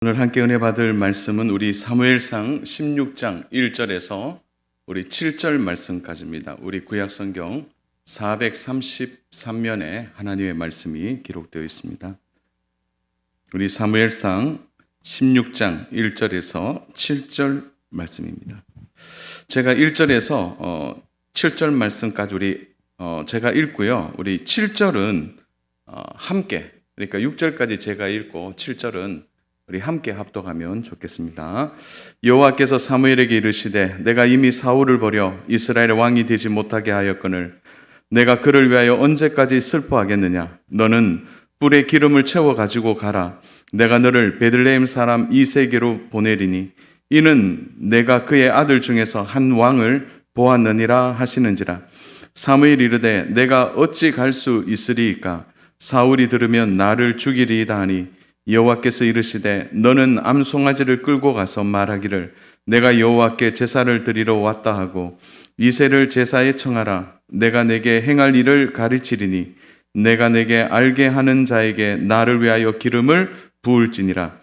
오늘 함께 은혜 받을 말씀은 우리 사무엘상 16장 1절에서 우리 7절 말씀까지입니다. 우리 구약성경 433면에 하나님의 말씀이 기록되어 있습니다. 우리 사무엘상 16장 1절에서 7절 말씀입니다. 제가 1절에서 7절 말씀까지 제가 읽고요. 우리 7절은 함께, 그러니까 6절까지 제가 읽고 7절은 우리 함께 합독하면 좋겠습니다. 여호와께서 사무엘에게 이르시되 내가 이미 사울을 버려 이스라엘의 왕이 되지 못하게 하였거늘 내가 그를 위하여 언제까지 슬퍼하겠느냐. 너는 뿔에 기름을 채워 가지고 가라. 내가 너를 베들레헴 사람 이새에게로 보내리니 이는 내가 그의 아들 중에서 한 왕을 보았느니라 하시는지라. 사무엘이 이르되 내가 어찌 갈 수 있으리이까. 사울이 들으면 나를 죽이리이다 하니 여호와께서 이르시되 너는 암송아지를 끌고 가서 말하기를 내가 여호와께 제사를 드리러 왔다 하고 이새를 제사에 청하라. 내가 내게 행할 일을 가르치리니 내가 내게 알게 하는 자에게 나를 위하여 기름을 부을지니라.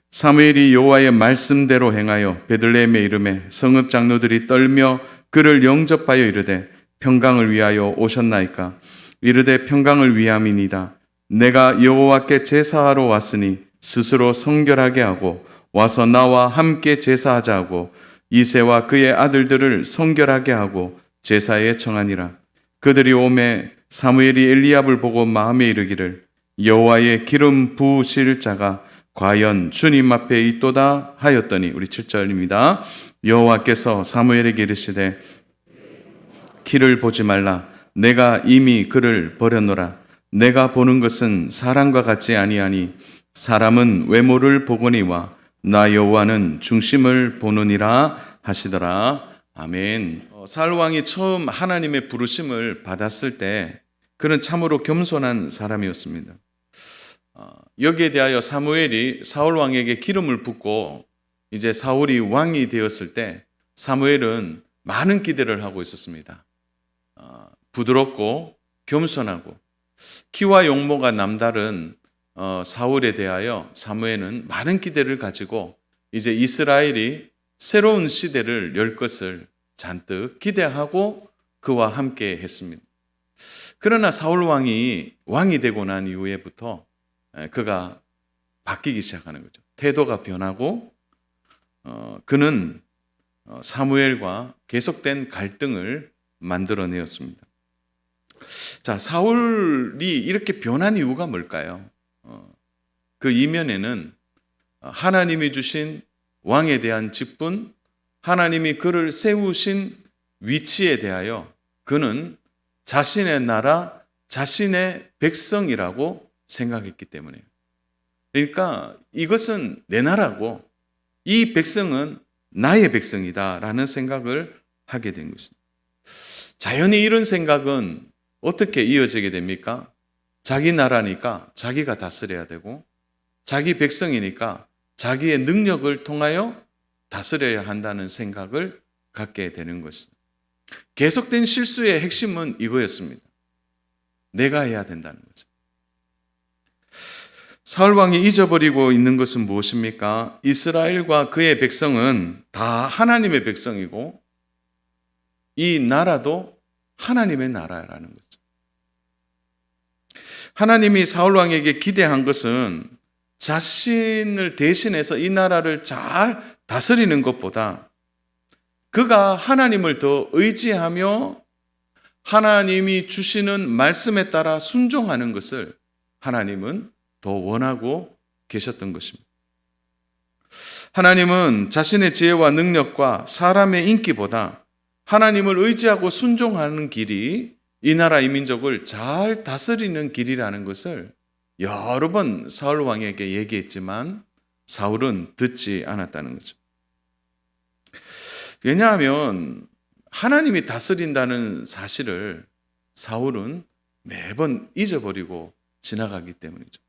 사무엘이 여호와의 말씀대로 행하여 베들레헴에 이르매 성읍 장로들이 떨며 그를 영접하여 이르되 평강을 위하여 오셨나이까. 이르되 평강을 위함이니이다. 내가 여호와께 제사하러 왔으니 스스로 성결하게 하고 와서 나와 함께 제사하자 하고 이새와 그의 아들들을 성결하게 하고 제사에 청하니라. 그들이 오매 사무엘이 엘리압을 보고 마음에 이르기를 여호와의 기름 부으실 자가 과연 주님 앞에 있도다 하였더니 우리 7절입니다. 여호와께서 사무엘에게 이르시되 키를 보지 말라. 내가 이미 그를 버렸노라. 내가 보는 것은 사람과 같지 아니하니 사람은 외모를 보거니와 나 여호와는 중심을 보느니라 하시더라. 아멘. 사울 왕이 처음 하나님의 부르심을 받았을 때 그는 참으로 겸손한 사람이었습니다. 여기에 대하여 사무엘이 사울 왕에게 기름을 붓고 이제 사울이 왕이 되었을 때 사무엘은 많은 기대를 하고 있었습니다. 부드럽고 겸손하고 키와 용모가 남다른 사울에 대하여 사무엘은 많은 기대를 가지고 이제 이스라엘이 새로운 시대를 열 것을 잔뜩 기대하고 그와 함께 했습니다. 그러나 사울 왕이 되고 난 이후에부터 그가 바뀌기 시작하는 거죠. 태도가 변하고 그는 사무엘과 계속된 갈등을 만들어내었습니다. 자, 사울이 이렇게 변한 이유가 뭘까요? 그 이면에는 하나님이 주신 왕에 대한 직분, 하나님이 그를 세우신 위치에 대하여 그는 자신의 나라, 자신의 백성이라고 생각했기 때문이에요. 그러니까 이것은 내 나라고 이 백성은 나의 백성이다라는 생각을 하게 된 것입니다. 자연히 이런 생각은 어떻게 이어지게 됩니까? 자기 나라니까 자기가 다스려야 되고 자기 백성이니까 자기의 능력을 통하여 다스려야 한다는 생각을 갖게 되는 것입니다. 계속된 실수의 핵심은 이거였습니다. 내가 해야 된다는 거죠. 사울 왕이 잊어버리고 있는 것은 무엇입니까? 이스라엘과 그의 백성은 다 하나님의 백성이고 이 나라도 하나님의 나라라는 거죠. 하나님이 사울 왕에게 기대한 것은 자신을 대신해서 이 나라를 잘 다스리는 것보다 그가 하나님을 더 의지하며 하나님이 주시는 말씀에 따라 순종하는 것을 하나님은 더 원하고 계셨던 것입니다. 하나님은 자신의 지혜와 능력과 사람의 인기보다 하나님을 의지하고 순종하는 길이 이 나라 이 민족을 잘 다스리는 길이라는 것을 여러 번 사울 왕에게 얘기했지만 사울은 듣지 않았다는 거죠. 왜냐하면 하나님이 다스린다는 사실을 사울은 매번 잊어버리고 지나가기 때문이죠.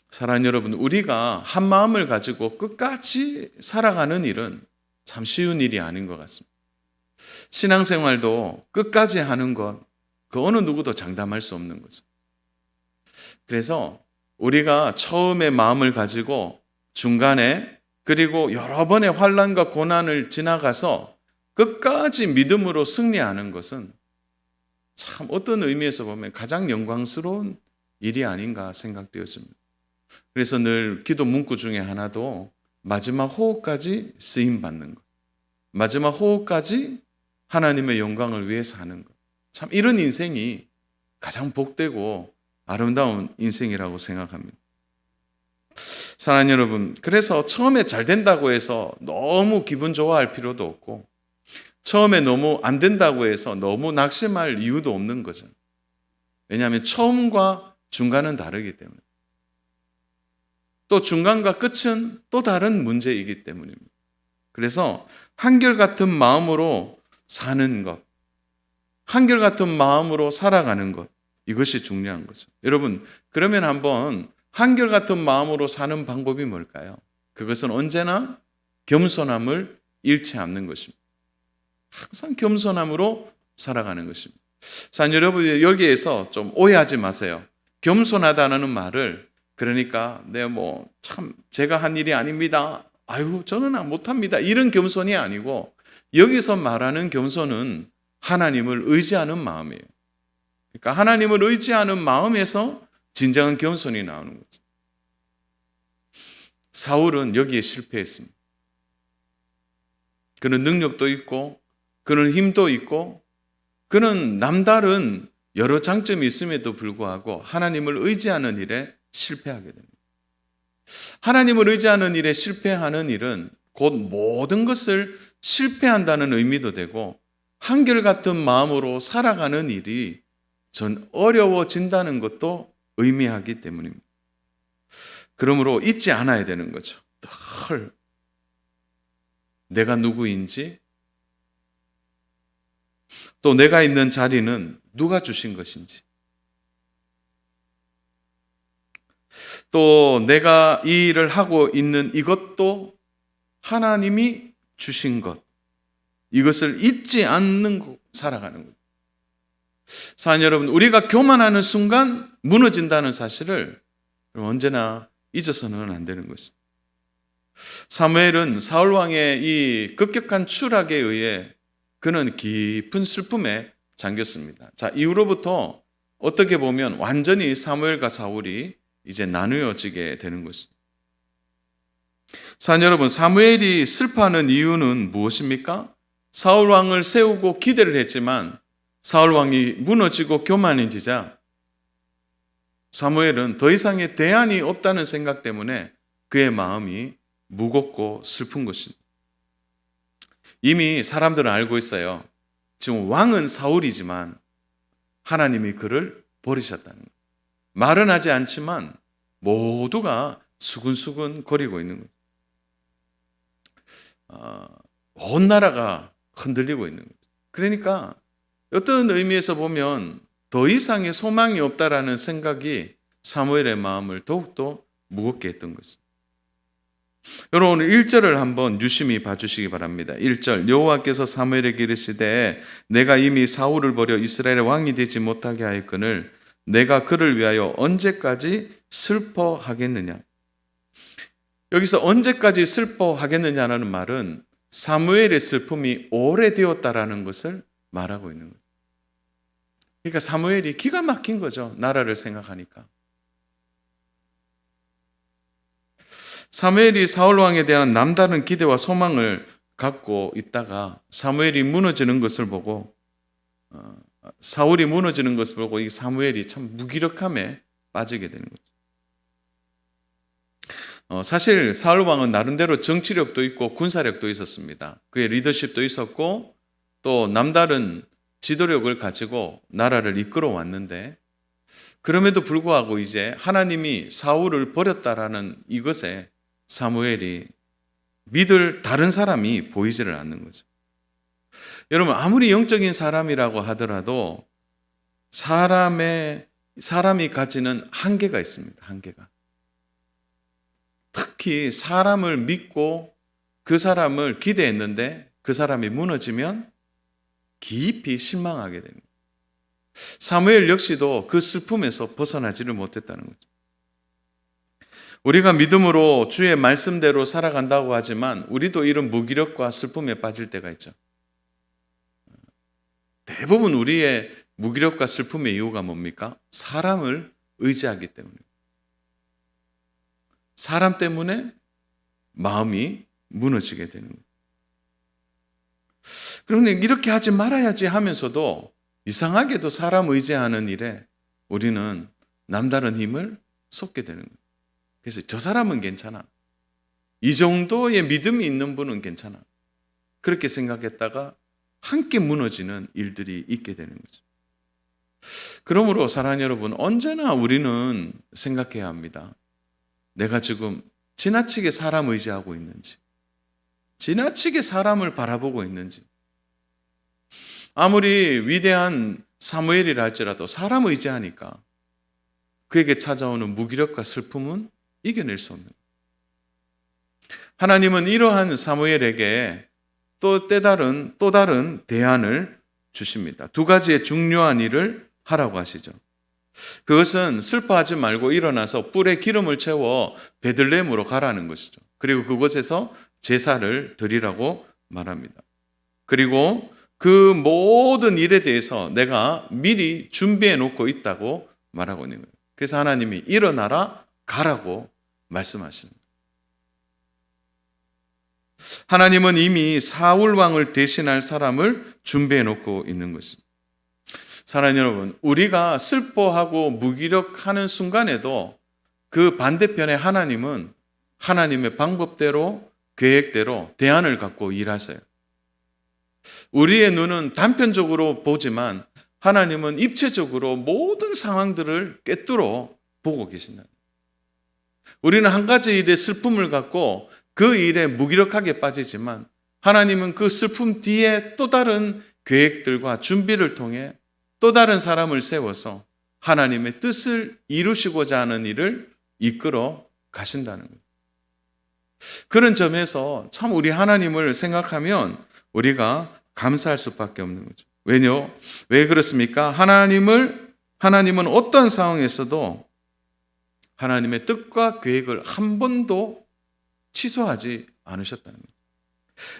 사랑하는 여러분, 우리가 한 마음을 가지고 끝까지 살아가는 일은 참 쉬운 일이 아닌 것 같습니다. 신앙생활도 끝까지 하는 것, 그 어느 누구도 장담할 수 없는 거죠. 그래서 우리가 처음에 마음을 가지고 중간에 그리고 여러 번의 환난과 고난을 지나가서 끝까지 믿음으로 승리하는 것은 참 어떤 의미에서 보면 가장 영광스러운 일이 아닌가 생각되어집니다. 그래서 늘 기도 문구 중에 하나도 마지막 호흡까지 쓰임 받는 것, 마지막 호흡까지 하나님의 영광을 위해서 하는 것. 참 이런 인생이 가장 복되고 아름다운 인생이라고 생각합니다. 사랑하는 여러분, 그래서 처음에 잘 된다고 해서 너무 기분 좋아할 필요도 없고 처음에 너무 안 된다고 해서 너무 낙심할 이유도 없는 거죠. 왜냐하면 처음과 중간은 다르기 때문에. 또 중간과 끝은 또 다른 문제이기 때문입니다. 그래서 한결같은 마음으로 사는 것, 한결같은 마음으로 살아가는 것, 이것이 중요한 거죠. 여러분, 그러면 한번 한결같은 마음으로 사는 방법이 뭘까요? 그것은 언제나 겸손함을 잃지 않는 것입니다. 항상 겸손함으로 살아가는 것입니다. 자, 여러분 여기에서 좀 오해하지 마세요. 겸손하다는 말을 그러니까 참 제가 한 일이 아닙니다. 아유, 저는 못합니다. 이런 겸손이 아니고 여기서 말하는 겸손은 하나님을 의지하는 마음이에요. 그러니까 하나님을 의지하는 마음에서 진정한 겸손이 나오는 거죠. 사울은 여기에 실패했습니다. 그는 능력도 있고 그는 힘도 있고 그는 남다른 여러 장점이 있음에도 불구하고 하나님을 의지하는 일에 실패하게 됩니다. 하나님을 의지하는 일에 실패하는 일은 곧 모든 것을 실패한다는 의미도 되고 한결같은 마음으로 살아가는 일이 전 어려워진다는 것도 의미하기 때문입니다. 그러므로 잊지 않아야 되는 거죠. 늘 내가 누구인지 또 내가 있는 자리는 누가 주신 것인지 또 내가 이 일을 하고 있는 이것도 하나님이 주신 것, 이것을 잊지 않는 살아가는 것. 사랑하는 여러분, 우리가 교만하는 순간 무너진다는 사실을 언제나 잊어서는 안 되는 것입니다. 사무엘은 사울 왕의 이 급격한 추락에 의해 그는 깊은 슬픔에 잠겼습니다. 자, 이후로부터 어떻게 보면 완전히 사무엘과 사울이 이제 나누어지게 되는 것입니다. 사랑하는 여러분, 사무엘이 슬퍼하는 이유는 무엇입니까? 사울 왕을 세우고 기대를 했지만 사울 왕이 무너지고 교만해지자 사무엘은 더 이상의 대안이 없다는 생각 때문에 그의 마음이 무겁고 슬픈 것입니다. 이미 사람들은 알고 있어요. 지금 왕은 사울이지만 하나님이 그를 버리셨다는 것. 말은 하지 않지만 모두가 수근수근 거리고 있는 거죠. 온 나라가 흔들리고 있는 거죠. 그러니까 어떤 의미에서 보면 더 이상의 소망이 없다라는 생각이 사무엘의 마음을 더욱더 무겁게 했던 것이죠. 여러분, 오늘 1절을 한번 유심히 봐주시기 바랍니다. 1절, 여호와께서 사무엘에게 이르시되 내가 이미 사울을 버려 이스라엘의 왕이 되지 못하게 하였거늘 내가 그를 위하여 언제까지 슬퍼하겠느냐. 여기서 언제까지 슬퍼하겠느냐라는 말은 사무엘의 슬픔이 오래되었다라는 것을 말하고 있는 거예요. 그러니까 사무엘이 기가 막힌 거죠. 나라를 생각하니까. 사무엘이 사울 왕에 대한 남다른 기대와 소망을 갖고 있다가 사무엘이 무너지는 것을 보고 사울이 무너지는 것을 보고 이 사무엘이 참 무기력함에 빠지게 되는 거죠. 사실 사울 왕은 나름대로 정치력도 있고 군사력도 있었습니다. 그의 리더십도 있었고 또 남다른 지도력을 가지고 나라를 이끌어 왔는데 그럼에도 불구하고 이제 하나님이 사울을 버렸다라는 이것에 사무엘이 믿을 다른 사람이 보이지를 않는 거죠. 여러분, 아무리 영적인 사람이라고 하더라도 사람이 가지는 한계가 있습니다. 한계가. 특히 사람을 믿고 그 사람을 기대했는데 그 사람이 무너지면 깊이 실망하게 됩니다. 사무엘 역시도 그 슬픔에서 벗어나지를 못했다는 거죠. 우리가 믿음으로 주의 말씀대로 살아간다고 하지만 우리도 이런 무기력과 슬픔에 빠질 때가 있죠. 대부분 우리의 무기력과 슬픔의 이유가 뭡니까? 사람을 의지하기 때문에. 사람 때문에 마음이 무너지게 되는 거예요. 그런데 이렇게 하지 말아야지 하면서도 이상하게도 사람 의지하는 일에 우리는 남다른 힘을 쏟게 되는 거예요. 그래서 저 사람은 괜찮아. 이 정도의 믿음이 있는 분은 괜찮아. 그렇게 생각했다가 함께 무너지는 일들이 있게 되는 거죠. 그러므로 사랑하는 여러분, 언제나 우리는 생각해야 합니다. 내가 지금 지나치게 사람 의지하고 있는지, 지나치게 사람을 바라보고 있는지. 아무리 위대한 사무엘이라 할지라도 사람 의지하니까 그에게 찾아오는 무기력과 슬픔은 이겨낼 수 없는 거예요. 하나님은 이러한 사무엘에게 또 다른 대안을 주십니다. 두 가지의 중요한 일을 하라고 하시죠. 그것은 슬퍼하지 말고 일어나서 뿔에 기름을 채워 베들레헴으로 가라는 것이죠. 그리고 그곳에서 제사를 드리라고 말합니다. 그리고 그 모든 일에 대해서 내가 미리 준비해 놓고 있다고 말하고 있는 거예요. 그래서 하나님이 일어나라 가라고 말씀하시는 거예요. 하나님은 이미 사울 왕을 대신할 사람을 준비해 놓고 있는 것입니다. 사랑하는 여러분, 우리가 슬퍼하고 무기력하는 순간에도 그 반대편에 하나님은 하나님의 방법대로 계획대로 대안을 갖고 일하세요. 우리의 눈은 단편적으로 보지만 하나님은 입체적으로 모든 상황들을 꿰뚫어 보고 계신다. 우리는 한 가지 일에 슬픔을 갖고 그 일에 무기력하게 빠지지만 하나님은 그 슬픔 뒤에 또 다른 계획들과 준비를 통해 또 다른 사람을 세워서 하나님의 뜻을 이루시고자 하는 일을 이끌어 가신다는 거예요. 그런 점에서 참 우리 하나님을 생각하면 우리가 감사할 수밖에 없는 거죠. 왜 그렇습니까? 하나님은 어떤 상황에서도 하나님의 뜻과 계획을 한 번도 취소하지 않으셨다는 거예요.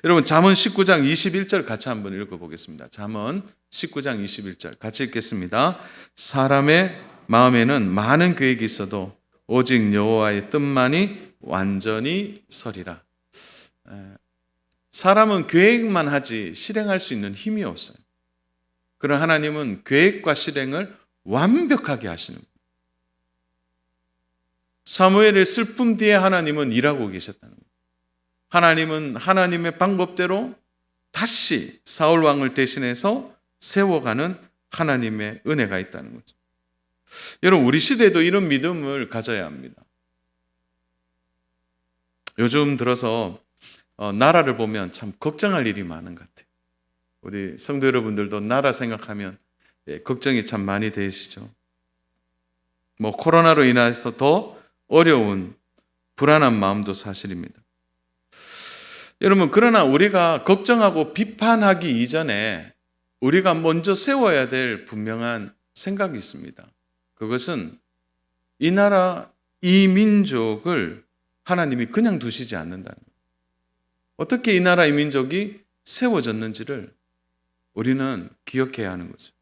여러분, 잠언 19장 21절 같이 한번 읽어보겠습니다. 잠언 19장 21절 같이 읽겠습니다. 사람의 마음에는 많은 계획이 있어도 오직 여호와의 뜻만이 완전히 서리라. 사람은 계획만 하지 실행할 수 있는 힘이 없어요. 그러나 하나님은 계획과 실행을 완벽하게 하시는 거예요. 사무엘의 슬픔 뒤에 하나님은 일하고 계셨다는 거예요. 하나님은 하나님의 방법대로 다시 사울 왕을 대신해서 세워가는 하나님의 은혜가 있다는 거죠. 여러분, 우리 시대에도 이런 믿음을 가져야 합니다. 요즘 들어서 나라를 보면 참 걱정할 일이 많은 것 같아요. 우리 성도 여러분들도 나라 생각하면 걱정이 참 많이 되시죠. 코로나로 인해서 더 어려운 불안한 마음도 사실입니다. 여러분, 그러나 우리가 걱정하고 비판하기 이전에 우리가 먼저 세워야 될 분명한 생각이 있습니다. 그것은 이 나라, 이 민족을 하나님이 그냥 두시지 않는다는 거예요. 어떻게 이 나라, 이 민족이 세워졌는지를 우리는 기억해야 하는 거죠.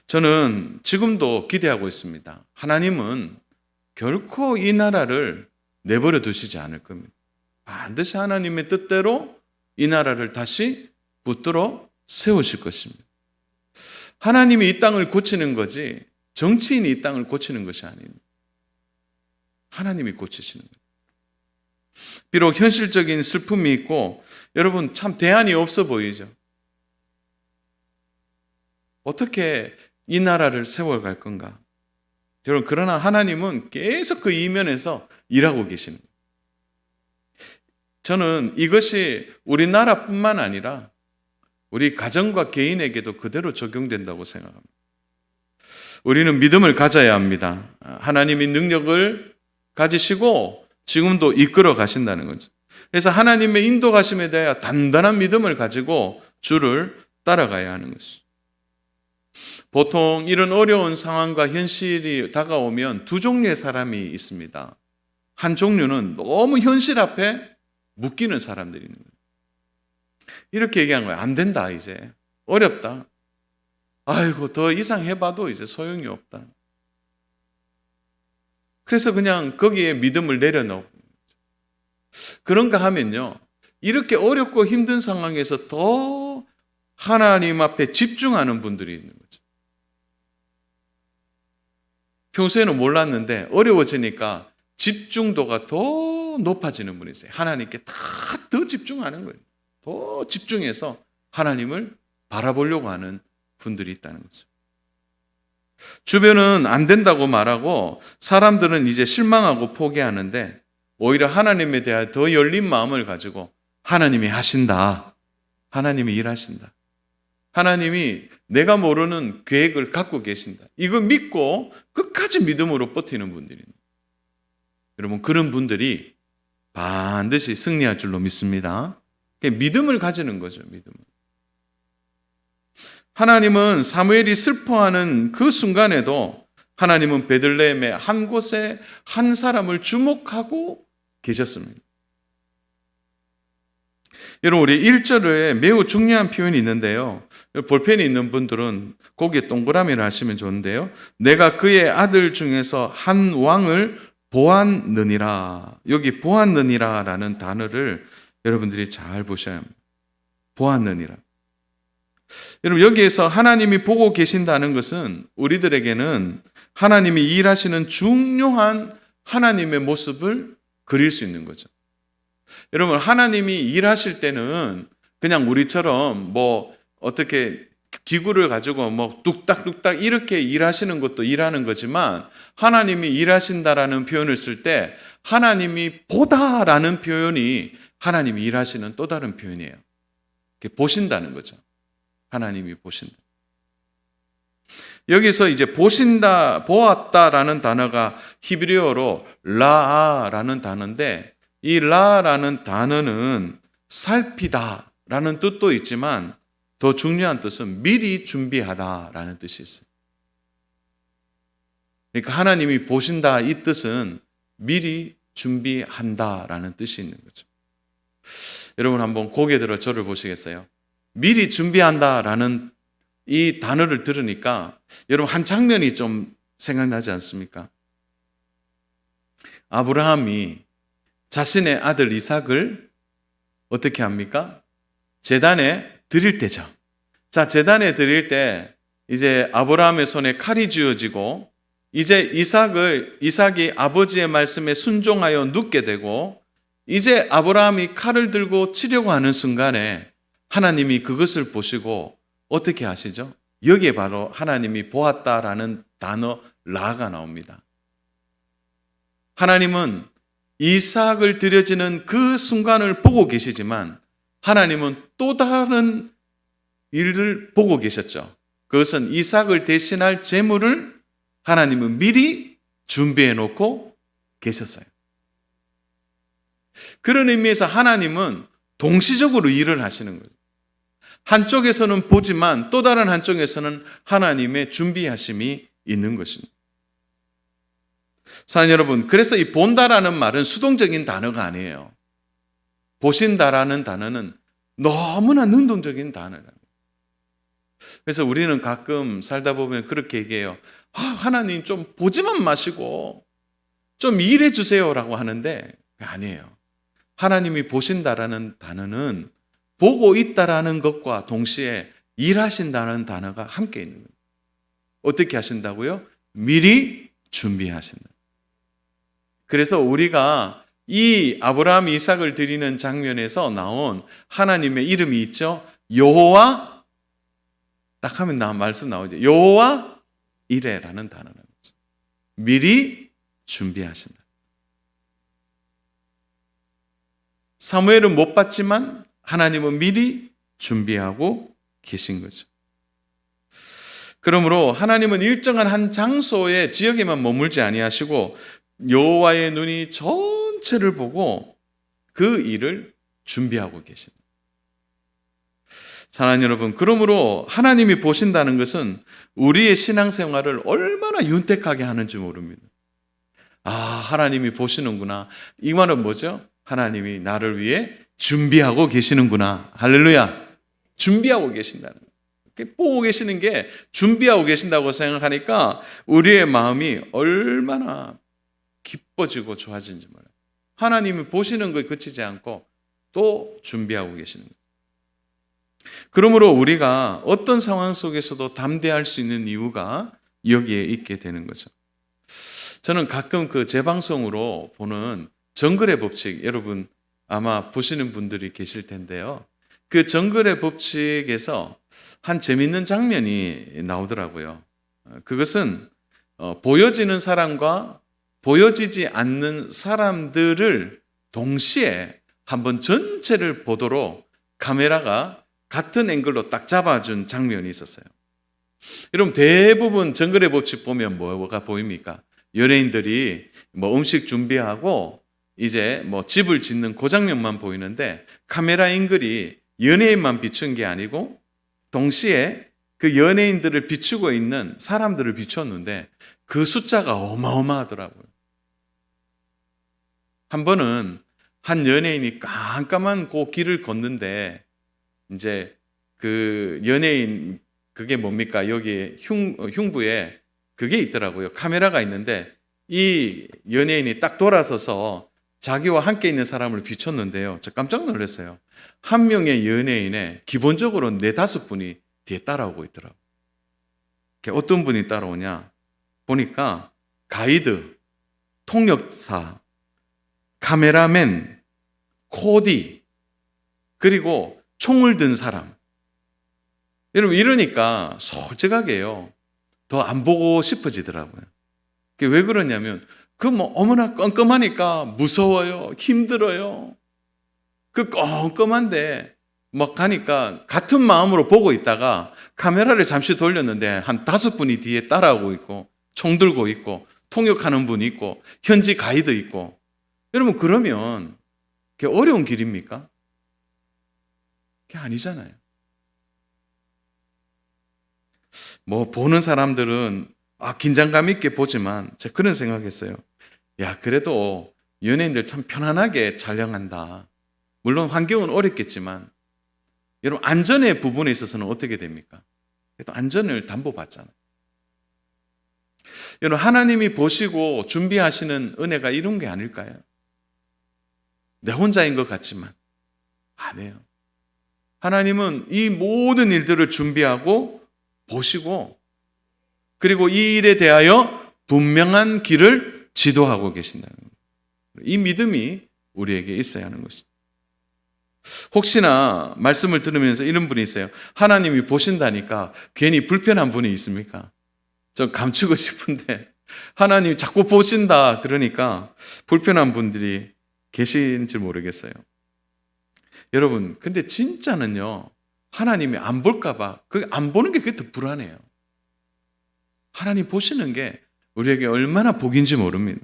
저는 지금도 기대하고 있습니다. 하나님은 결코 이 나라를 내버려 두시지 않을 겁니다. 반드시 하나님의 뜻대로 이 나라를 다시 붙들어 세우실 것입니다. 하나님이 이 땅을 고치는 거지 정치인이 이 땅을 고치는 것이 아닙니다. 하나님이 고치시는 거예요. 비록 현실적인 슬픔이 있고 여러분 참 대안이 없어 보이죠. 어떻게 이 나라를 세워갈 건가? 여러분, 그러나 하나님은 계속 그 이면에서 일하고 계시는 거예요. 저는 이것이 우리나라뿐만 아니라 우리 가정과 개인에게도 그대로 적용된다고 생각합니다. 우리는 믿음을 가져야 합니다. 하나님이 능력을 가지시고 지금도 이끌어 가신다는 거죠. 그래서 하나님의 인도가심에 대하여 단단한 믿음을 가지고 주를 따라가야 하는 것이죠. 보통 이런 어려운 상황과 현실이 다가오면 두 종류의 사람이 있습니다. 한 종류는 너무 현실 앞에 묶이는 사람들이 있는 거예요. 이렇게 얘기하는 거예요. 안 된다, 이제. 어렵다. 아이고, 더 이상 해봐도 이제 소용이 없다. 그래서 그냥 거기에 믿음을 내려놓고. 그런가 하면요. 이렇게 어렵고 힘든 상황에서 더 하나님 앞에 집중하는 분들이 있는 거죠. 평소에는 몰랐는데 어려워지니까 집중도가 더 높아지는 분이 있어요. 하나님께 더 집중하는 거예요. 더 집중해서 하나님을 바라보려고 하는 분들이 있다는 거죠. 주변은 안 된다고 말하고 사람들은 이제 실망하고 포기하는데 오히려 하나님에 대한 더 열린 마음을 가지고 하나님이 하신다. 하나님이 일하신다. 하나님이 내가 모르는 계획을 갖고 계신다. 이거 믿고 끝까지 믿음으로 버티는 분들입니다. 여러분, 그런 분들이 반드시 승리할 줄로 믿습니다. 믿음을 가지는 거죠. 믿음을. 하나님은 사무엘이 슬퍼하는 그 순간에도 하나님은 베들레헴의 한 곳에 한 사람을 주목하고 계셨습니다. 여러분, 우리 1절에 매우 중요한 표현이 있는데요. 볼펜이 있는 분들은 거기에 동그라미를 하시면 좋은데요. 내가 그의 아들 중에서 한 왕을 보았느니라. 여기 보았느니라 라는 단어를 여러분들이 잘 보셔야 합니다. 보았느니라. 여러분, 여기에서 하나님이 보고 계신다는 것은 우리들에게는 하나님이 일하시는 중요한 하나님의 모습을 그릴 수 있는 거죠. 여러분, 하나님이 일하실 때는 그냥 우리처럼 뭐 어떻게 기구를 가지고 뭐 뚝딱뚝딱 이렇게 일하시는 것도 일하는 거지만 하나님이 일하신다라는 표현을 쓸 때 하나님이 보다라는 표현이 하나님이 일하시는 또 다른 표현이에요. 보신다는 거죠. 하나님이 보신다. 여기서 이제 보신다, 보았다라는 단어가 히브리어로 라아라는 단어인데 이 라라는 단어는 살피다라는 뜻도 있지만 더 중요한 뜻은 미리 준비하다라는 뜻이 있어요. 그러니까 하나님이 보신다 이 뜻은 미리 준비한다라는 뜻이 있는 거죠. 여러분, 한번 고개 들어 저를 보시겠어요? 미리 준비한다라는 이 단어를 들으니까 여러분, 한 장면이 좀 생각나지 않습니까? 아브라함이 자신의 아들 이삭을 어떻게 합니까? 제단에 드릴 때죠. 자, 제단에 드릴 때 이제 아브라함의 손에 칼이 쥐어지고 이제 이삭이 아버지의 말씀에 순종하여 눕게 되고 이제 아브라함이 칼을 들고 치려고 하는 순간에 하나님이 그것을 보시고 어떻게 하시죠? 여기에 바로 하나님이 보았다라는 단어 라가 나옵니다. 하나님은 이삭을 드려지는 그 순간을 보고 계시지만 하나님은 또 다른 일을 보고 계셨죠. 그것은 이삭을 대신할 제물을 하나님은 미리 준비해 놓고 계셨어요. 그런 의미에서 하나님은 동시적으로 일을 하시는 거죠. 한쪽에서는 보지만 또 다른 한쪽에서는 하나님의 준비하심이 있는 것입니다. 사랑하는 여러분, 그래서 이 본다라는 말은 수동적인 단어가 아니에요. 보신다라는 단어는 너무나 능동적인 단어예요. 그래서 우리는 가끔 살다 보면 그렇게 얘기해요. 하나님 좀 보지만 마시고 좀 일해 주세요라고 하는데 아니에요. 하나님이 보신다라는 단어는 보고 있다라는 것과 동시에 일하신다는 단어가 함께 있는 거예요. 어떻게 하신다고요? 미리 준비하신다. 그래서 우리가 이 아브라함 이삭을 드리는 장면에서 나온 하나님의 이름이 있죠. 여호와, 딱 하면 말씀 나오죠. 여호와 이레라는 단어는 거죠. 미리 준비하신다. 사무엘은 못 봤지만 하나님은 미리 준비하고 계신 거죠. 그러므로 하나님은 일정한 한 장소의 지역에만 머물지 아니하시고 여호와의 눈이 전체를 보고 그 일을 준비하고 계십니다. 사랑하는 여러분, 그러므로 하나님이 보신다는 것은 우리의 신앙생활을 얼마나 윤택하게 하는지 모릅니다. 아, 하나님이 보시는구나. 이 말은 뭐죠? 하나님이 나를 위해 준비하고 계시는구나. 할렐루야. 준비하고 계신다는 거예요. 보고 계시는 게 준비하고 계신다고 생각하니까 우리의 마음이 얼마나 기뻐지고 좋아지는지 몰라요. 하나님이 보시는 거에 그치지 않고 또 준비하고 계시는 거예요. 그러므로 우리가 어떤 상황 속에서도 담대할 수 있는 이유가 여기에 있게 되는 거죠. 저는 가끔 그 재방송으로 보는 정글의 법칙, 여러분 아마 보시는 분들이 계실 텐데요. 그 정글의 법칙에서 한 재밌는 장면이 나오더라고요. 그것은 보여지는 사람과 보여지지 않는 사람들을 동시에 한번 전체를 보도록 카메라가 같은 앵글로 딱 잡아준 장면이 있었어요. 여러분 대부분 정글의 법칙 보면 뭐가 보입니까? 연예인들이 뭐 음식 준비하고 이제 뭐 집을 짓는 그 장면만 보이는데 카메라 앵글이 연예인만 비춘 게 아니고 동시에 그 연예인들을 비추고 있는 사람들을 비췄는데 그 숫자가 어마어마하더라고요. 한 번은 한 연예인이 깜깜한 그 길을 걷는데 이제 그 연예인 그게 뭡니까? 여기 흉부에 그게 있더라고요. 카메라가 있는데 이 연예인이 딱 돌아서서 자기와 함께 있는 사람을 비췄는데요. 저 깜짝 놀랐어요. 한 명의 연예인에 기본적으로 4-5분이 뒤에 따라오고 있더라고요. 어떤 분이 따라오냐? 보니까 가이드, 통역사, 카메라맨, 코디, 그리고 총을 든 사람. 여러분 이러니까 솔직하게요. 더 안 보고 싶어지더라고요. 왜 그러냐면 그 뭐 어머나 껌껌하니까 무서워요. 힘들어요. 그 껌껌한데 막 가니까 같은 마음으로 보고 있다가 카메라를 잠시 돌렸는데 한 5분이 뒤에 따라오고 있고 총 들고 있고 통역하는 분이 있고 현지 가이드 있고 여러분 그러면 그게 어려운 길입니까? 그게 아니잖아요. 뭐 보는 사람들은 긴장감 있게 보지만 제가 그런 생각했어요. 야, 그래도 연예인들 참 편안하게 촬영한다. 물론 환경은 어렵겠지만 여러분 안전의 부분에 있어서는 어떻게 됩니까? 그래도 안전을 담보받잖아요. 여러분 하나님이 보시고 준비하시는 은혜가 이런 게 아닐까요? 내 혼자인 것 같지만 아니에요. 하나님은 이 모든 일들을 준비하고 보시고 그리고 이 일에 대하여 분명한 길을 지도하고 계신다는 겁니다. 이 믿음이 우리에게 있어야 하는 것이죠. 혹시나 말씀을 들으면서 이런 분이 있어요. 하나님이 보신다니까 괜히 불편한 분이 있습니까? 좀 감추고 싶은데 하나님이 자꾸 보신다 그러니까 불편한 분들이 계신지 모르겠어요. 여러분 근데 진짜는요. 하나님이 안 볼까 봐 안 보는 게 그게 더 불안해요. 하나님 보시는 게 우리에게 얼마나 복인지 모릅니다.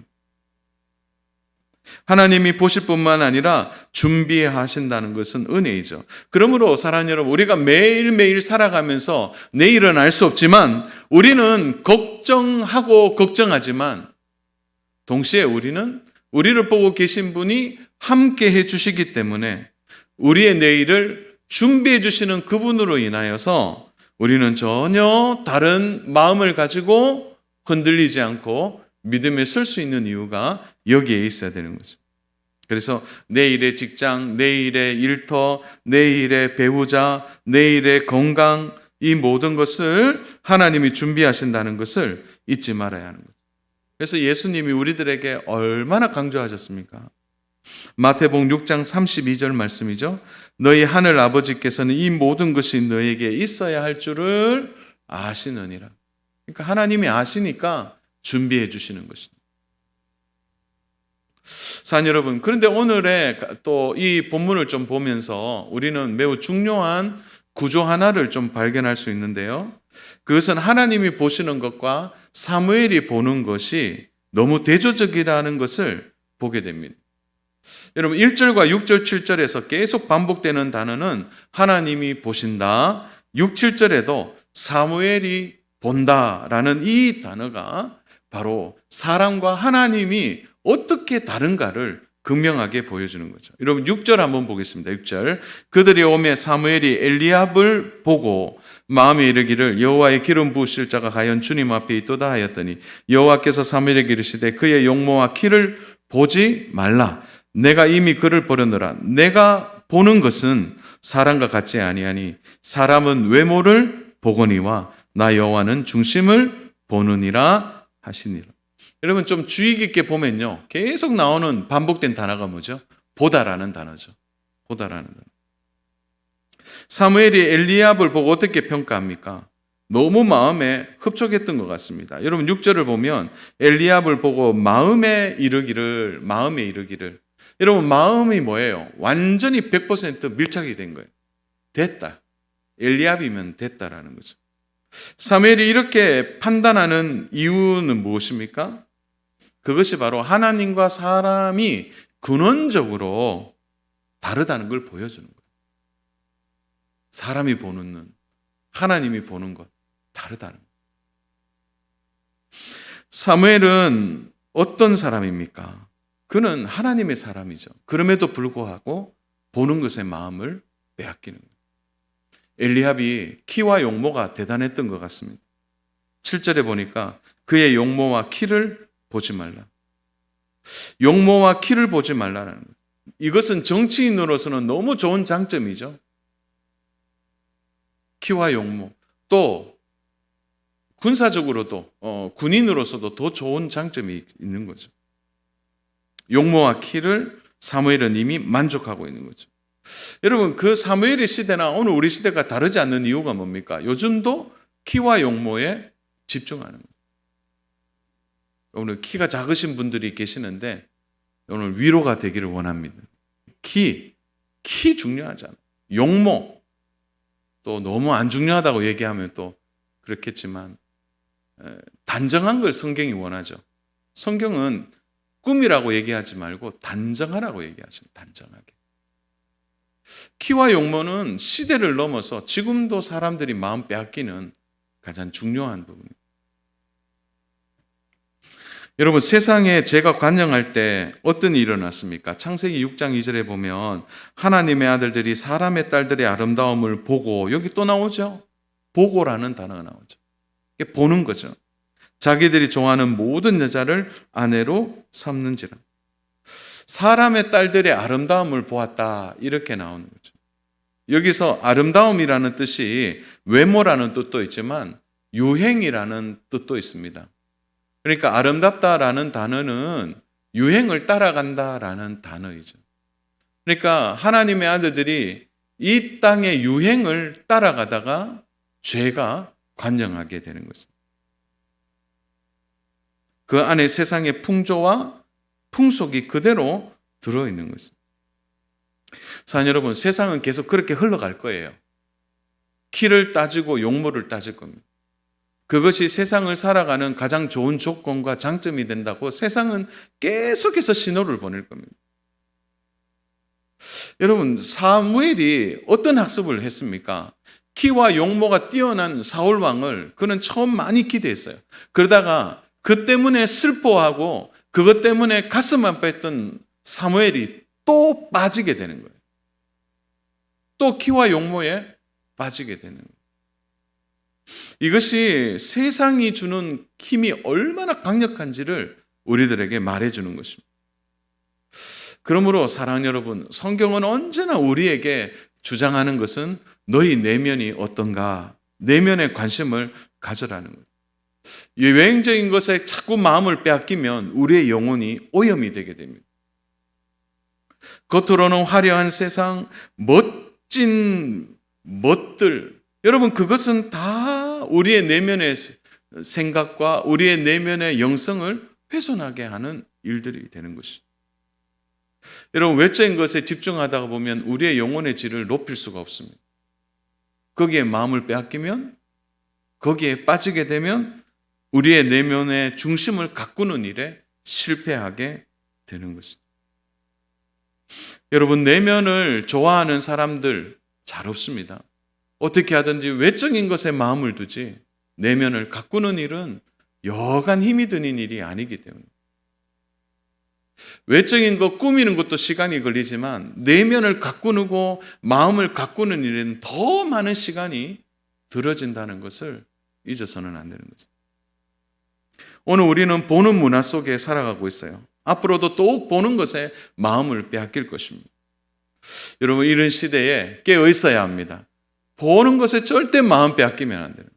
하나님이 보실 뿐만 아니라 준비하신다는 것은 은혜이죠. 그러므로 사랑하는 여러분, 우리가 매일매일 살아가면서 내일은 알 수 없지만 우리는 걱정하고 걱정하지만 동시에 우리는 우리를 보고 계신 분이 함께 해주시기 때문에 우리의 내일을 준비해 주시는 그분으로 인하여서 우리는 전혀 다른 마음을 가지고 흔들리지 않고 믿음에 설 수 있는 이유가 여기에 있어야 되는 거죠. 그래서 내일의 직장, 내일의 일터, 내일의 배우자, 내일의 건강 이 모든 것을 하나님이 준비하신다는 것을 잊지 말아야 하는 거죠. 그래서 예수님이 우리들에게 얼마나 강조하셨습니까? 마태복음 6장 32절 말씀이죠. 너희 하늘 아버지께서는 이 모든 것이 너에게 있어야 할 줄을 아시느니라. 그러니까 하나님이 아시니까 준비해 주시는 것입니다. 사랑 여러분, 그런데 오늘의 또 이 본문을 좀 보면서 우리는 매우 중요한 구조 하나를 좀 발견할 수 있는데요. 그것은 하나님이 보시는 것과 사무엘이 보는 것이 너무 대조적이라는 것을 보게 됩니다. 여러분 1절과 6절, 7절에서 계속 반복되는 단어는 하나님이 보신다. 6, 7절에도 사무엘이 본다라는 이 단어가 바로 사람과 하나님이 어떻게 다른가를 극명하게 보여주는 거죠. 여러분 6절 한번 보겠습니다. 6절. 그들이 오매 사무엘이 엘리압을 보고 마음에 이르기를 여호와의 기름 부으실 자가 과연 주님 앞에 있도다 하였더니 여호와께서 사무엘에게 이르시되 그의 용모와 키를 보지 말라. 내가 이미 그를 보려노라. 내가 보는 것은 사람과 같지 아니하니 사람은 외모를 보거니와 나 여호와는 중심을 보느니라 하시니라. 여러분 좀 주의 깊게 보면요. 계속 나오는 반복된 단어가 뭐죠? 보다라는 단어죠. 보다라는 단어. 사무엘이 엘리압을 보고 어떻게 평가합니까? 너무 마음에 흡족했던 것 같습니다. 여러분 6절을 보면 엘리압을 보고 마음에 이르기를. 여러분 마음이 뭐예요? 완전히 100% 밀착이 된 거예요. 됐다. 엘리압이면 됐다라는 거죠. 사무엘이 이렇게 판단하는 이유는 무엇입니까? 그것이 바로 하나님과 사람이 근원적으로 다르다는 걸 보여주는 거예요. 사람이 보는 눈, 하나님이 보는 것 다르다는 거예요. 사무엘은 어떤 사람입니까? 그는 하나님의 사람이죠. 그럼에도 불구하고 보는 것에 마음을 빼앗기는 거예요. 엘리압이 키와 용모가 대단했던 것 같습니다. 7절에 보니까 그의 용모와 키를 보지 말라. 용모와 키를 보지 말라라는 거예요. 이것은 정치인으로서는 너무 좋은 장점이죠. 키와 용모. 또 군사적으로도 군인으로서도 더 좋은 장점이 있는 거죠. 용모와 키를 사무엘은 이미 만족하고 있는 거죠. 여러분 그 사무엘의 시대나 오늘 우리 시대가 다르지 않는 이유가 뭡니까? 요즘도 키와 용모에 집중하는 거예요. 오늘 키가 작으신 분들이 계시는데 오늘 위로가 되기를 원합니다. 키 중요하잖아요. 용모 또 너무 안 중요하다고 얘기하면 또 그렇겠지만 단정한 걸 성경이 원하죠. 성경은 꿈이라고 얘기하지 말고 단정하라고 얘기하십니다. 단정하게. 키와 용모는 시대를 넘어서 지금도 사람들이 마음 빼앗기는 가장 중요한 부분입니다. 여러분 세상에 제가 관영할 때 어떤 일이 일어났습니까? 창세기 6장 2절에 보면 하나님의 아들들이 사람의 딸들의 아름다움을 보고, 여기 또 나오죠. 보고라는 단어가 나오죠. 이게 보는 거죠. 자기들이 좋아하는 모든 여자를 아내로 삼는지라. 사람의 딸들의 아름다움을 보았다 이렇게 나오는 거죠. 여기서 아름다움이라는 뜻이 외모라는 뜻도 있지만 유행이라는 뜻도 있습니다. 그러니까 아름답다라는 단어는 유행을 따라간다라는 단어이죠. 그러니까 하나님의 아들들이 이 땅의 유행을 따라가다가 죄가 관영하게 되는 것입니다. 그 안에 세상의 풍조와 풍속이 그대로 들어있는 것입니다. 사랑 여러분, 세상은 계속 그렇게 흘러갈 거예요. 키를 따지고 용모를 따질 겁니다. 그것이 세상을 살아가는 가장 좋은 조건과 장점이 된다고 세상은 계속해서 신호를 보낼 겁니다. 여러분, 사무엘이 어떤 학습을 했습니까? 키와 용모가 뛰어난 사울 왕을 그는 처음 많이 기대했어요. 그러다가 그 때문에 슬퍼하고 그것 때문에 가슴 아파했던 사무엘이 또 빠지게 되는 거예요. 또 키와 용모에 빠지게 되는 거예요. 이것이 세상이 주는 힘이 얼마나 강력한지를 우리들에게 말해주는 것입니다. 그러므로 사랑하는 여러분, 성경은 언제나 우리에게 주장하는 것은 너희 내면이 어떤가, 내면에 관심을 가져라는 거예요. 외형적인 것에 자꾸 마음을 빼앗기면 우리의 영혼이 오염이 되게 됩니다. 겉으로는 화려한 세상, 멋진 멋들, 여러분 그것은 다 우리의 내면의 생각과 우리의 내면의 영성을 훼손하게 하는 일들이 되는 것이죠. 여러분 외적인 것에 집중하다가 보면 우리의 영혼의 질을 높일 수가 없습니다. 거기에 마음을 빼앗기면, 거기에 빠지게 되면 우리의 내면의 중심을 가꾸는 일에 실패하게 되는 것입니다. 여러분, 내면을 좋아하는 사람들 잘 없습니다. 어떻게 하든지 외적인 것에 마음을 두지 내면을 가꾸는 일은 여간 힘이 드는 일이 아니기 때문에, 외적인 것 꾸미는 것도 시간이 걸리지만 내면을 가꾸고 마음을 가꾸는 일에는 더 많은 시간이 들어진다는 것을 잊어서는 안 되는 거죠. 오늘 우리는 보는 문화 속에 살아가고 있어요. 앞으로도 또 보는 것에 마음을 빼앗길 것입니다. 여러분, 이런 시대에 깨어 있어야 합니다. 보는 것에 절대 마음 빼앗기면 안 됩니다.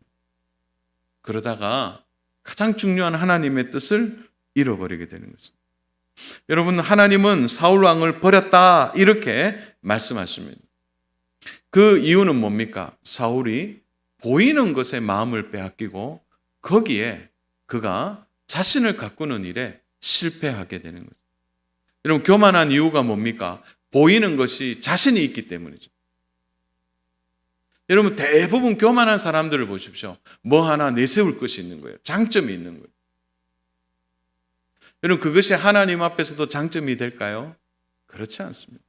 그러다가 가장 중요한 하나님의 뜻을 잃어버리게 되는 거죠. 여러분, 하나님은 사울 왕을 버렸다 이렇게 말씀하십니다. 그 이유는 뭡니까? 사울이 보이는 것에 마음을 빼앗기고 거기에 그가 자신을 가꾸는 일에 실패하게 되는 거죠. 여러분, 교만한 이유가 뭡니까? 보이는 것이 자신이 있기 때문이죠. 여러분, 대부분 교만한 사람들을 보십시오. 뭐 하나 내세울 것이 있는 거예요. 장점이 있는 거예요. 여러분, 그것이 하나님 앞에서도 장점이 될까요? 그렇지 않습니다.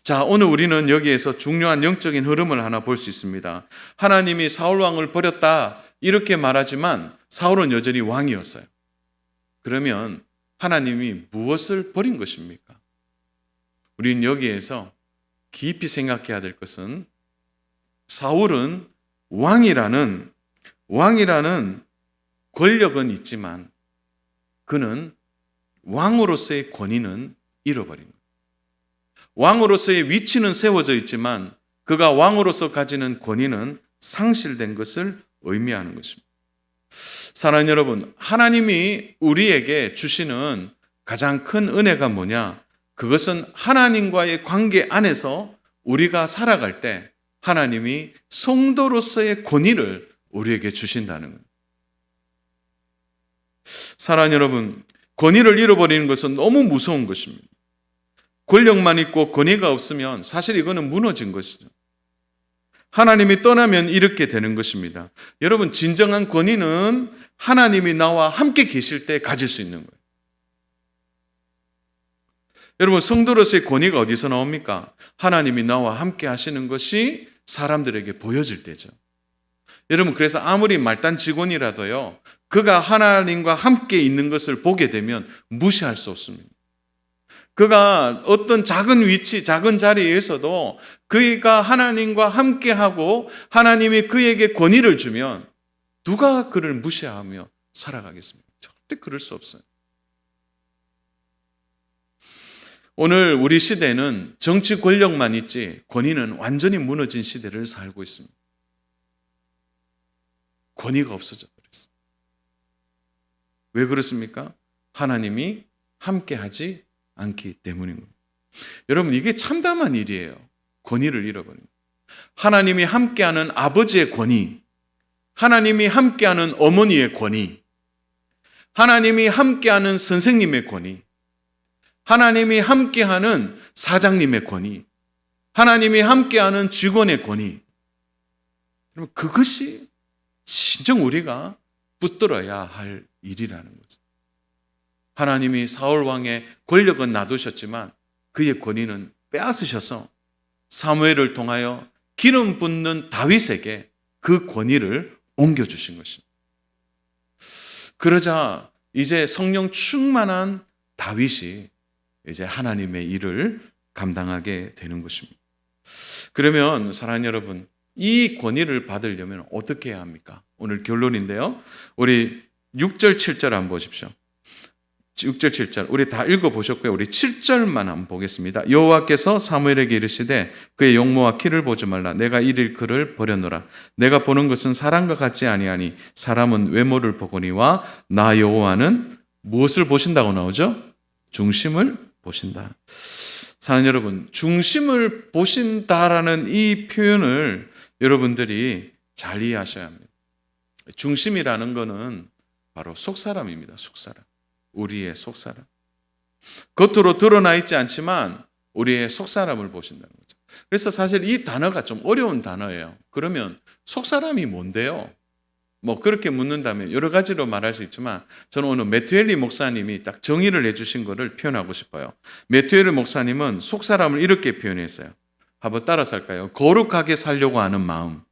자, 오늘 우리는 여기에서 중요한 영적인 흐름을 하나 볼 수 있습니다. 하나님이 사울 왕을 버렸다 이렇게 말하지만 사울은 여전히 왕이었어요. 그러면 하나님이 무엇을 버린 것입니까? 우리는 여기에서 깊이 생각해야 될 것은 사울은 왕이라는 권력은 있지만 그는 왕으로서의 권위는 잃어버린 거예요. 왕으로서의 위치는 세워져 있지만 그가 왕으로서 가지는 권위는 상실된 것을 의미하는 것입니다. 사랑하는 여러분, 하나님이 우리에게 주시는 가장 큰 은혜가 뭐냐? 그것은 하나님과의 관계 안에서 우리가 살아갈 때 하나님이 성도로서의 권위를 우리에게 주신다는 거예요. 사랑하는 여러분, 권위를 잃어버리는 것은 너무 무서운 것입니다. 권력만 있고 권위가 없으면 사실 이거는 무너진 것이죠. 하나님이 떠나면 이렇게 되는 것입니다. 여러분, 진정한 권위는 하나님이 나와 함께 계실 때 가질 수 있는 거예요. 여러분, 성도로서의 권위가 어디서 나옵니까? 하나님이 나와 함께 하시는 것이 사람들에게 보여질 때죠. 여러분, 그래서 아무리 말단 직원이라도요, 그가 하나님과 함께 있는 것을 보게 되면 무시할 수 없습니다. 그가 어떤 작은 위치, 작은 자리에서도 그가 하나님과 함께하고 하나님이 그에게 권위를 주면 누가 그를 무시하며 살아가겠습니까? 절대 그럴 수 없어요. 오늘 우리 시대는 정치 권력만 있지 권위는 완전히 무너진 시대를 살고 있습니다. 권위가 없어져 버렸어요. 왜 그렇습니까? 하나님이 함께하지 않기 때문인 겁니다. 여러분, 이게 참담한 일이에요. 권위를 잃어버린 거예요. 하나님이 함께하는 아버지의 권위, 하나님이 함께하는 어머니의 권위, 하나님이 함께하는 선생님의 권위, 하나님이 함께하는 사장님의 권위, 하나님이 함께하는 직원의 권위. 여러분, 그것이 진정 우리가 붙들어야 할 일이라는 거죠. 하나님이 사울 왕의 권력은 놔두셨지만 그의 권위는 빼앗으셔서 사무엘을 통하여 기름 붓는 다윗에게 그 권위를 옮겨주신 것입니다. 그러자 이제 성령 충만한 다윗이 이제 하나님의 일을 감당하게 되는 것입니다. 그러면 사랑하는 여러분, 이 권위를 받으려면 어떻게 해야 합니까? 오늘 결론인데요. 우리 6절, 7절 한번 보십시오. 6절, 7절 우리 다 읽어보셨고요. 우리 7절만 한번 보겠습니다. 여호와께서 사무엘에게 이르시되 그의 용모와 키를 보지 말라. 내가 이를 그를 버렸노라. 내가 보는 것은 사람과 같지 아니하니 사람은 외모를 보거니와 나 여호와는 무엇을 보신다고 나오죠? 중심을 보신다. 사랑하는 여러분, 중심을 보신다라는 이 표현을 여러분들이 잘 이해하셔야 합니다. 중심이라는 것은 바로 속사람입니다. 속사람. 우리의 속사람. 겉으로 드러나 있지 않지만 우리의 속사람을 보신다는 거죠. 그래서 사실 이 단어가 좀 어려운 단어예요. 그러면 속사람이 뭔데요? 뭐 그렇게 묻는다면 여러 가지로 말할 수 있지만 저는 오늘 매튜엘리 목사님이 딱 정의를 해주신 것을 표현하고 싶어요. 매튜엘리 목사님은 속사람을 이렇게 표현했어요. 한번 따라서 할까요? 거룩하게 살려고 하는 마음,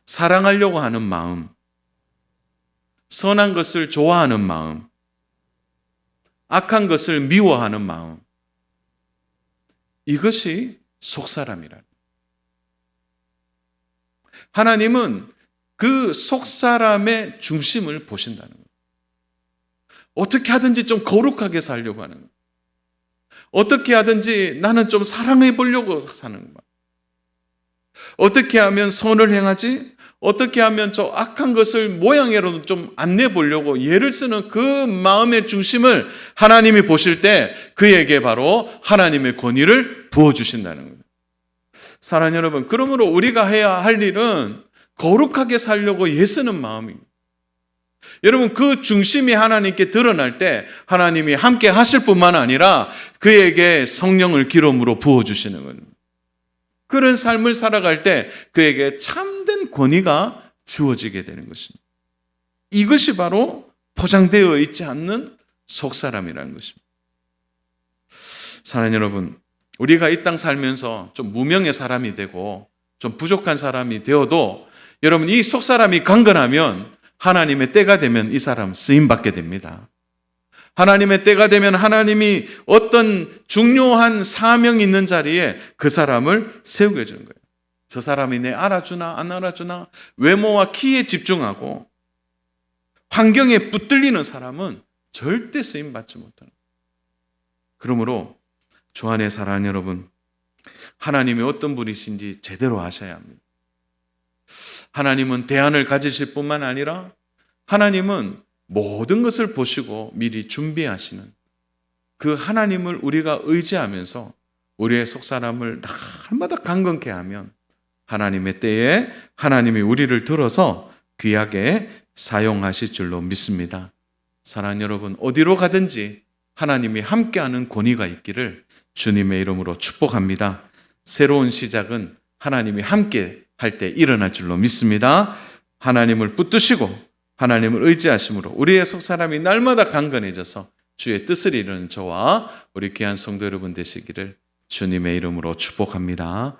사랑하려고 하는 마음, 선한 것을 좋아하는 마음, 악한 것을 미워하는 마음, 이것이 속사람이라. 하나님은 그 속사람의 중심을 보신다는 거예요. 어떻게 하든지 좀 거룩하게 살려고 하는 거예요. 어떻게 하든지 나는 좀 사랑해 보려고 사는 거예요. 어떻게 하면 선을 행하지? 어떻게 하면 저 악한 것을 모양이라도 좀 안 내보려고 예를 쓰는 그 마음의 중심을 하나님이 보실 때 그에게 바로 하나님의 권위를 부어주신다는 거예요. 사랑하는 여러분, 그러므로 우리가 해야 할 일은 거룩하게 살려고 애쓰는 마음입니다. 여러분, 그 중심이 하나님께 드러날 때 하나님이 함께 하실 뿐만 아니라 그에게 성령을 기름으로 부어주시는 겁니다. 그런 삶을 살아갈 때 그에게 참된 권위가 주어지게 되는 것입니다. 이것이 바로 포장되어 있지 않는 속사람이라는 것입니다. 사랑하는 여러분, 우리가 이 땅 살면서 좀 무명의 사람이 되고 좀 부족한 사람이 되어도 여러분, 이 속사람이 강건하면 하나님의 때가 되면 이 사람 쓰임받게 됩니다. 하나님의 때가 되면 하나님이 어떤 중요한 사명이 있는 자리에 그 사람을 세우게 해주는 거예요. 저 사람이 내 알아주나 안 알아주나 외모와 키에 집중하고 환경에 붙들리는 사람은 절대 쓰임받지 못하는 거예요. 그러므로 주 안에 사랑하는 여러분, 하나님이 어떤 분이신지 제대로 아셔야 합니다. 하나님은 대안을 가지실 뿐만 아니라 하나님은 모든 것을 보시고 미리 준비하시는 그 하나님을 우리가 의지하면서 우리의 속사람을 날마다 강건케 하면 하나님의 때에 하나님이 우리를 들어서 귀하게 사용하실 줄로 믿습니다. 사랑하는 여러분, 어디로 가든지 하나님이 함께하는 권위가 있기를 주님의 이름으로 축복합니다. 새로운 시작은 하나님이 함께 할 때 일어날 줄로 믿습니다. 하나님을 붙드시고 하나님을 의지하심으로 우리의 속사람이 날마다 강건해져서 주의 뜻을 이루는 저와 우리 귀한 성도 여러분 되시기를 주님의 이름으로 축복합니다.